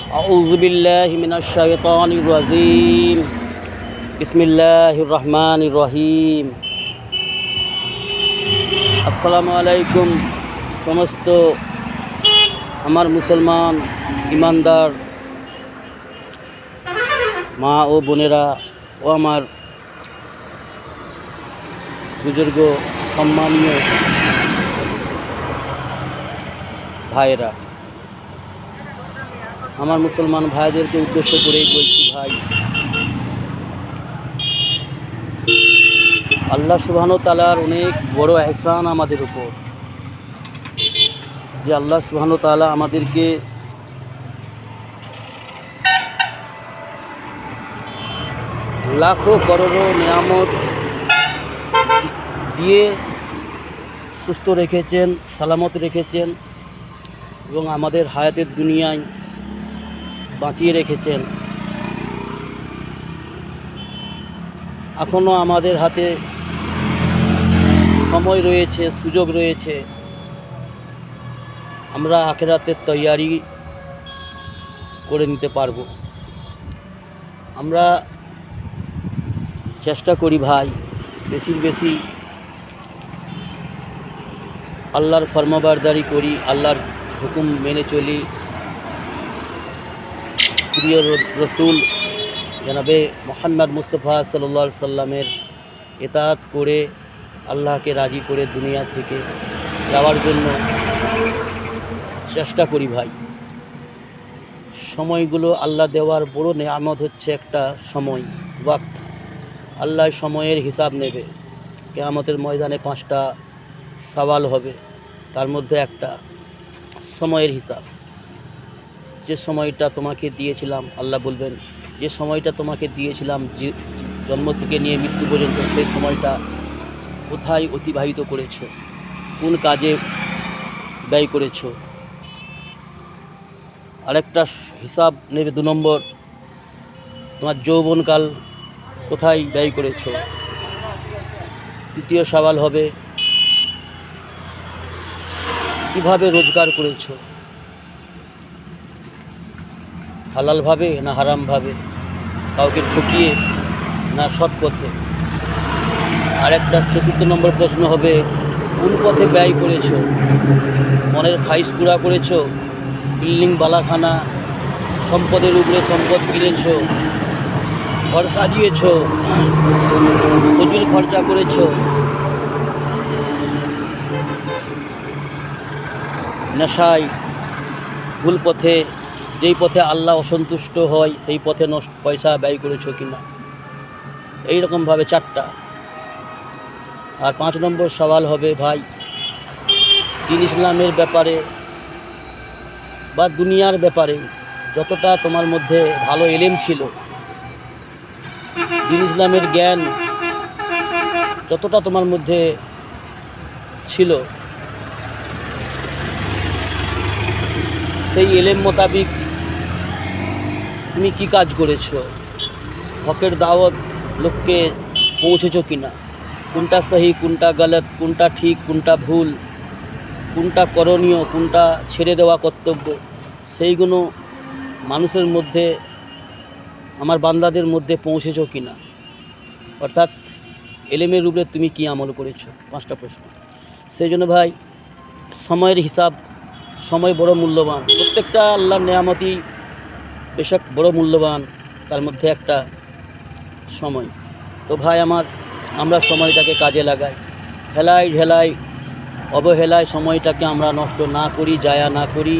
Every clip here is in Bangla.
أعوذ بالله من الشيطان الرجيم بسم الله الرحمن الرحيم আসসালামু আলাইকুম সমস্ত আমার মুসলমান ইমানদার মা ও বোনেরা ও আমার বুজুর্গ সম্মানীয় ভাইরা, আমার মুসলমান ভাইদেরকে উদ্দেশ্য করেই বলছি, ভাই, আল্লাহ সুবহানাহু ওয়া তাআলার অনেক বড় ইহসান আমাদের উপর, যে আল্লাহ সুবহানাহু ওয়া তাআলা আমাদেরকে লাখো করোড়ো নিয়ামত দিয়ে সুস্থ রেখেছেন, সালামত রেখেছেন এবং আমাদের হায়াতের দুনিয়ায় বাঁচিয়ে রেখেছেন। এখনও আমাদের হাতে সময় রয়েছে, সুযোগ রয়েছে, আমরা আখিরাতের তৈয়ারি করে নিতে পারবো। আমরা চেষ্টা করি ভাই, বেশি আল্লাহর ফরমাবরদারি করি, আল্লাহর হুকুম মেনে চলি, প্রিয় রসুল জনাবে মুহাম্মদ মুস্তাফা সাল্লাল্লাহু আলাইহি সাল্লামের ইতাআত করে আল্লাহকে রাজি করে দুনিয়া থেকে যাওয়ার জন্য চেষ্টা করি ভাই। সময়গুলো আল্লাহ দেওয়ার বড় নেয়ামত হচ্ছে একটা সময়, ওয়াক্ত। আল্লাহ সময়ের হিসাব নেবে। কিয়ামতের ময়দানে 5টা সওয়াল হবে, তার মধ্যে একটা সময়ের হিসাব। যে সময়টা তোমাকে দিয়েছিলাম, আল্লাহ বলবেন, যে সময়টা তোমাকে দিয়েছিলাম জন্ম থেকে নিয়ে মৃত্যু পর্যন্ত, সেই সময়টা কোথায় অতিবাহিত করেছো, কোন কাজে ব্যয় করেছো। আরেকটা হিসাব নেবে 2 নম্বর, তোমার যৌবনকাল কোথায় ব্যয় করেছো। 3য় সওয়াল হবে, কিভাবে রোজগার করেছো, হালালভাবে না হারামভাবে, কাউকে ঠকিয়ে না সৎ পথে। আরেকটা 4 নম্বর প্রশ্ন হবে, কোন পথে ব্যয় করেছো, মনের খাইশ পুরা করেছো, বিল্ডিং বালাখানা সম্পদের উপরে সম্পদ কিনেছো, ঘর সাজিয়েছো, ফজল খরচা করেছো, নেশায়, ভুল পথে, যেই পথে আল্লাহ অসন্তুষ্ট হয় সেই পথে পয়সা ব্যয় করেছো কিনা। এইরকমভাবে 4টা। আর 5 নম্বর সওয়াল হবে, ভাই, দ্বীন ইসলামের ব্যাপারে বা দুনিয়ার ব্যাপারে যতটা তোমার মধ্যে ভালো ইলম ছিল, দ্বীন ইসলামের জ্ঞান যতটা তোমার মধ্যে ছিল, সেই ইলম মোতাবিক তুমি কি কাজ করেছো, হকের দাওয়াত লোককে পৌঁছেছো কিনা, কোনটা সহি কোনটা গলত, কোনটা ঠিক কোনটা ভুল, কোনটা করণীয় কোনটা ছেড়ে দেওয়া কর্তব্য, সেইগুলো মানুষের মধ্যে, আমার বান্দাদের মধ্যে পৌঁছেছো কিনা। অর্থাৎ ইলমের উপরে তুমি কি আমল করেছো। 5টা প্রশ্ন। সেই জন্য ভাই, সময়ের হিসাব, সময় বড় মূল্যবান। প্রত্যেকটা আল্লাহর নেয়ামতই বেশক বড় মূল্যবান, তার মধ্যে একটা সময়। তো ভাই আমার, আমরা সময়টাকে কাজে লাগাই, হেলায় ঢেলায় অবহেলায় সময়টাকে আমরা নষ্ট না করি, জায়া না করি,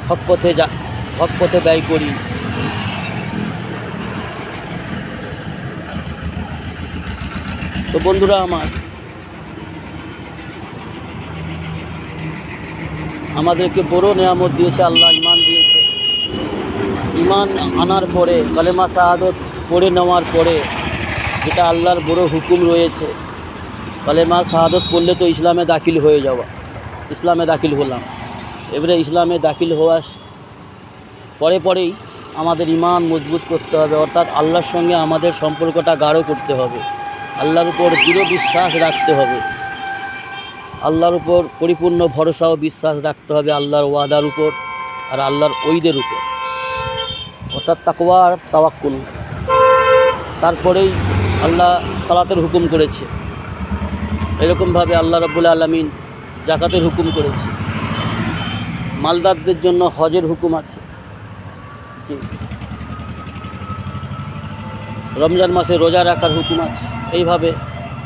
হক পথে ব্যয় করি। তো বন্ধুরা আমার, আমাদেরকে বড় নেয়ামত দিয়েছে আল্লাহ, ঈমান দিয়েছে। ঈমান আনার পরে, কালেমা শাহাদত পড়ে নেওয়ার পরে, যেটা আল্লাহর বড় হুকুম রয়েছে, কালেমা শাহাদত পড়লে তো ইসলামে দাখিল হয়ে যাওয়া। ইসলামে দাখিল হলাম, এবারে ইসলামে দাখিল হওয়ার পরেই আমাদের ঈমান মজবুত করতে হবে। অর্থাৎ আল্লাহর সঙ্গে আমাদের সম্পর্কটা গাঢ় করতে হবে, আল্লাহর উপর দৃঢ় বিশ্বাস রাখতে হবে, আল্লাহর উপর পরিপূর্ণ ভরসা ও বিশ্বাস রাখতে হবে, আল্লাহর ওয়াদার উপর, আর আল্লাহর ওইদের উপর, অর্থাৎ তাকওয়া আর তাওয়াক্কুল। তারপরেই আল্লাহ সালাতের হুকুম করেছে। এরকমভাবে আল্লাহ রাব্বুল আলামিন জাকাতের হুকুম করেছে। মালদারদের জন্য হজের হুকুম আছে। জি। রমজান মাসে রোজা রাখার হুকুম আছে। এইভাবে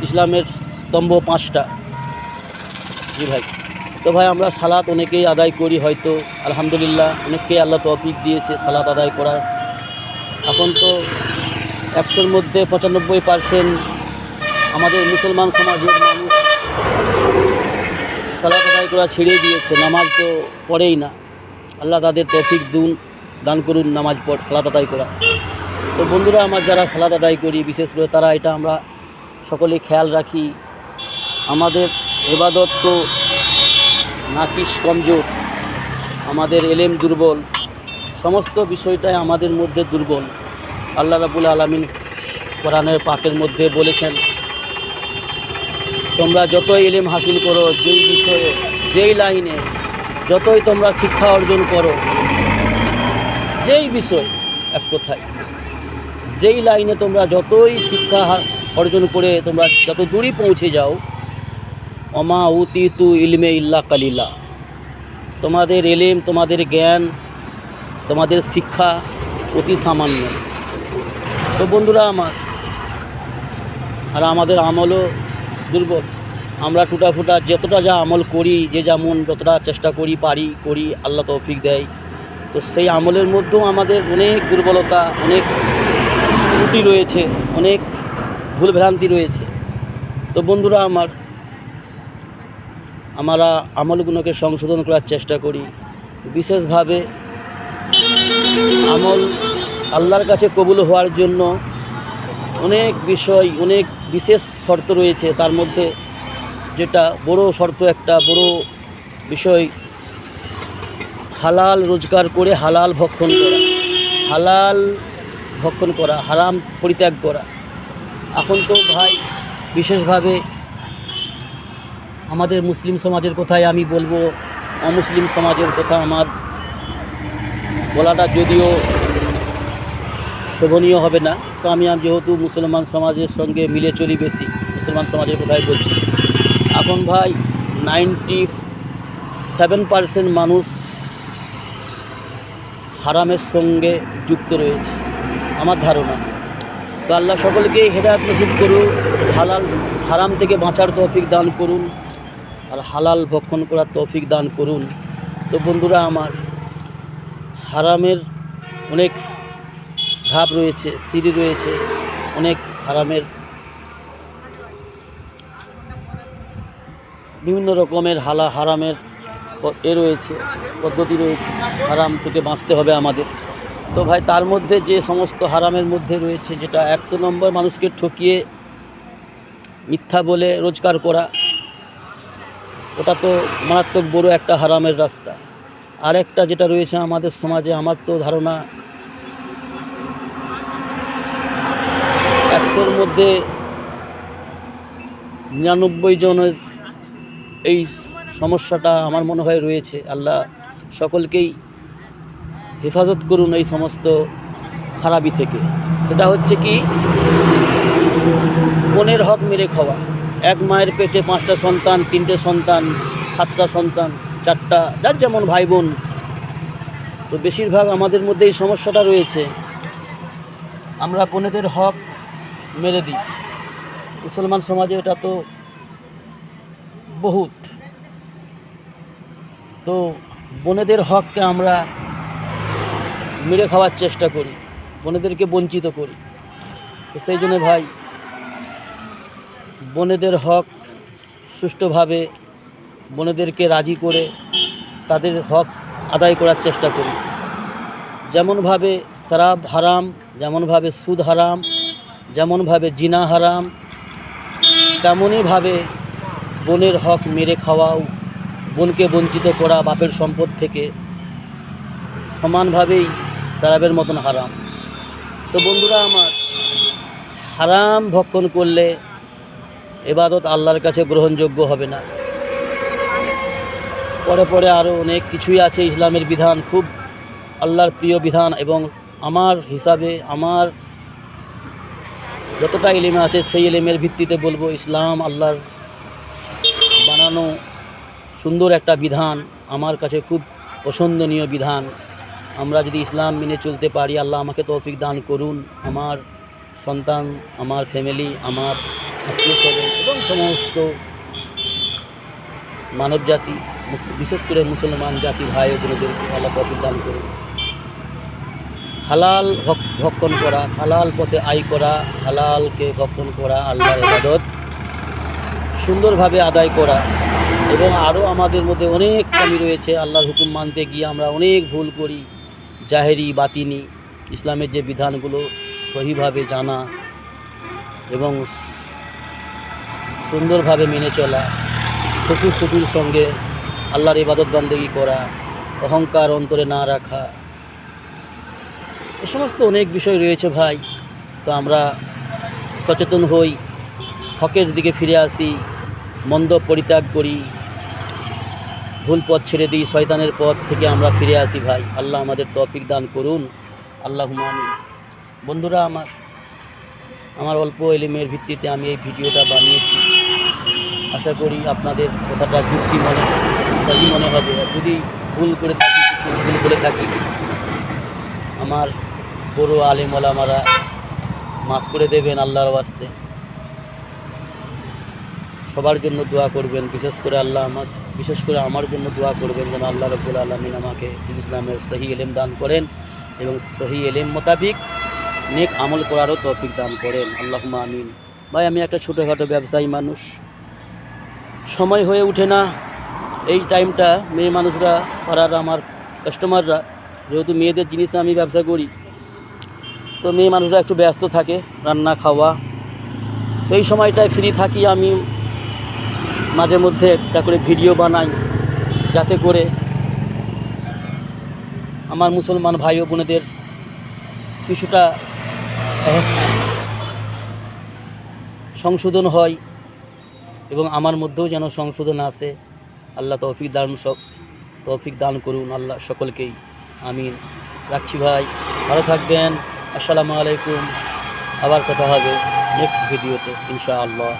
ইসলামের স্তম্ভ 5টা। জি ভাই। তো ভাই আমরা সালাত অনেকেই আদায় করি, হয়তো আলহামদুলিল্লাহ অনেককেই আল্লাহ তৌফিক দিয়েছে সালাত আদায় করার। এখন তো 100-র মধ্যে 95% আমাদের মুসলমান সমাজের মানুষ সালাত আদায় করা ছেড়ে দিয়েছে, নামাজ তো পড়েই না। আল্লাহ তাদের তৌফিক দান করুন নামাজ সালাত আদায় করা। তো বন্ধুরা আমার যারা সালাত আদায় করি, বিশেষ করে তারা এটা আমরা সকলে খেয়াল রাখি, আমাদের ইবাদত তো নাকিস, কমজোর, আমাদের এলেম দুর্বল, সমস্ত বিষয়টাই আমাদের মধ্যে দুর্বল। আল্লাহ রাব্বুল আলামিন কোরআনের পাকের মধ্যে বলেছেন, তোমরা যতই ইলম হাসিল করো, যেই বিষয়ে যেই লাইনে যতই তোমরা শিক্ষা অর্জন করো, যেই বিষয়, এক কথায় যেই লাইনে তোমরা যতই শিক্ষা অর্জন করে তোমরা যত দূরই পৌঁছে যাও, অমা উতিতু ইলমে ইল্লা কালিলা, তোমাদের এলেম, তোমাদের জ্ঞান, তোমাদের শিক্ষা অতি সামান্য। তো বন্ধুরা আমার, আর আমাদের আমলও দুর্বল। আমরা টুটাফুটা যতটা যা আমল করি, যে যেমন যতটা চেষ্টা করি করি, আল্লাহ তৌফিক দেয়। তো সেই আমলের মধ্যেও আমাদের অনেক দুর্বলতা, অনেক ত্রুটি রয়েছে, অনেক ভুলভ্রান্তি রয়েছে। তো বন্ধুরা আমার, আমরা আমলগুলোকে সংশোধন করার চেষ্টা করি। বিশেষভাবে আমল আল্লাহর কাছে কবুল হওয়ার জন্য অনেক বিষয়, অনেক বিশেষ শর্ত রয়েছে। তার মধ্যে যেটা বড় শর্ত, একটা বড় বিষয়, হালাল রোজগার করে হালাল ভক্ষণ করা, হালাল ভক্ষণ করা, হারাম পরিত্যাগ করা। এখন তো ভাই বিশেষভাবে আমাদের মুসলিম সমাজের কথাই আমি বলবো, অমুসলিম সমাজের কথা আমার বলাটা যদিও শোভনীয় হবে না। তো আমি যেহেতু মুসলমান সমাজের সঙ্গে মিলে চলি, বেশি মুসলমান সমাজের কথাই বলছি। এখন ভাই 97% মানুষ হারামের সঙ্গে যুক্ত রয়েছে আমার ধারণা। তো আল্লাহ সকলকে হেদায়েত নসিব করুন, হারাম থেকে বাঁচার তৌফিক দান করুন, আর হালাল ভক্ষণ করার তৌফিক দান করুন। তো বন্ধুরা আমার, হারামের অনেক ধাপ রয়েছে, সিঁড়ি রয়েছে, অনেক হারামের বিভিন্ন রকমের হারামের রয়েছে, পদ্ধতি রয়েছে, হারাম থেকে বাঁচতে হবে আমাদের। তো ভাই তার মধ্যে যে সমস্ত হারামের মধ্যে রয়েছে, যেটা 1 নম্বর মানুষকে ঠকিয়ে মিথ্যা বলে রোজগার করা, ওটা তো মারাত্মক বড় একটা হারামের রাস্তা। আর একটা যেটা রয়েছে আমাদের সমাজে, আমার তো ধারণা 100-র মধ্যে 99 জনের এই সমস্যাটা আমার মনে হয় রয়েছে। আল্লাহ সকলকেই হেফাজত করুন এই সমস্ত খারাপি থেকে। সেটা হচ্ছে কি, বোনের হক মেরে খাওয়া। এক মায়ের পেটে 5টা সন্তান, 3টে সন্তান, 7টা সন্তান, 4টা, যার যেমন ভাই বোন। তো বেশিরভাগ আমাদের মধ্যে এই সমস্যাটা রয়েছে, আমরা বোনেদের হক মেরে দিই। মুসলমান সমাজে এটা তো বহুত। তো বোনেদের হককে আমরা মেরে খাওয়ার চেষ্টা করি, বোনেদেরকে বঞ্চিত করি। তো সেই জন্য ভাই বোনেদের হক সুষ্ঠুভাবে, বোনেদেরকে রাজি করে তাদের হক আদায় করার চেষ্টা করি। যেমনভাবে শরাব হারাম, যেমনভাবে সুদ হারাম, যেমনভাবে জিনা হারাম, তেমনইভাবে বোনের হক মেরে খাওয়াও, বোনকে বঞ্চিত করা বাপের সম্পদ থেকে সমানভাবেই শরাবের মতন হারাম। তো বন্ধুরা আমার, হারাম ভক্ষণ করলে ইবাদত আল্লাহর কাছে গ্রহণযোগ্য হবে না। পরে পরে আরও অনেক কিছুই আছে। ইসলামের বিধান খুব আল্লাহর প্রিয় বিধান, এবং আমার হিসাবে আমার যতটা এলেমে আছে সেই এলেমের ভিত্তিতে বলবো ইসলাম আল্লাহর বানানো সুন্দর একটা বিধান, আমার কাছে খুব পছন্দনীয় বিধান। আমরা যদি ইসলাম মেনে চলতে পারি, আল্লাহ আমাকে তৌফিক দান করুন, আমার সন্তান, আমার ফ্যামিলি, আমার আত্মীয় স্বজন এবং সমস্ত মানব জাতি, বিশেষ করে মুসলমান জাতি ভাই ও বোনদেরকে আল্লাহ তৌফিক দান করুন। হালাল ভক্ষণ করা, হালাল পথে আয় করা, হালালকে ভক্ষণ করা, আল্লাহর ইবাদত সুন্দরভাবে আদায় করা। এবং আরও আমাদের মধ্যে অনেক কমি রয়েছে, আল্লাহর হুকুম মানতে গিয়ে আমরা অনেক ভুল করি, জাহেরি বাতিনি। ইসলামের যে বিধানগুলো সহিভাবে জানা এবং সুন্দরভাবে মেনে চলা, খুশুর সঙ্গে আল্লাহর ইবাদত বান্দেগী করা, অহংকার অন্তরে না রাখা, এ সমস্ত অনেক বিষয় রয়েছে ভাই। তো আমরা সচেতন হই, হকের দিকে ফিরে আসি, মন্দ পরিত্যাগ করি, ভুল পথ ছেড়ে দিই, শয়তানের পথ থেকে আমরা ফিরে আসি ভাই। আল্লাহ আমাদের তৌফিক দান করুন, আল্লাহুম্মা আমিন। বন্ধুরা, আমার অল্প এলিমের ভিত্তিতে আমি এই ভিডিওটা বানিয়েছি। আশা করি আপনাদের কথাটা যুক্তি সহি মনে হবে। যদি ভুল করে থাকি, কিছু ভুল করে থাকি, আমার বড় আলেম ওলামারা মাফ করে দেবেন আল্লাহর ওয়াস্তে। সবার জন্য দোয়া করবেন, বিশেষ করে আমার জন্য দোয়া করবেন যেন আল্লাহ রাব্বুল আলামিন আমাকে ইসলামের সহি এলেম দান করেন এবং সহি এলেম মোতাবিক নেক আমল করারও তৌফিক দান করেন, আল্লাহুম্মা আমিন। ভাই, আমি একটা ছোটোখাটো ব্যবসায়ী মানুষ, সময় হয়ে ওঠে না। এই টাইমটা মেয়ে মানুষরা, পাড়ার আমার কাস্টমাররা, যেহেতু মেয়েদের জিনিসে আমি ব্যবসা করি, তো মেয়ে মানুষরা একটু ব্যস্ত থাকে, রান্না খাওয়া। তো এই সময়টায় ফ্রি থাকি, আমি মাঝে মধ্যে একটা করে ভিডিও বানাই, যাতে করে আমার মুসলমান ভাই ও বোনেদের কিছুটা সংশোধন হয় এবং আমার মধ্যেও যেন সংশোধন আসে। আল্লাহ তৌফিক দান করুন আল্লাহ সকলকেই, আমিন। রাখছি ভাই, ভালো থাকবেন। আসসালামু আলাইকুম। আবার কথা হবে নেক্সট ভিডিওতে ইনশাআল্লাহ।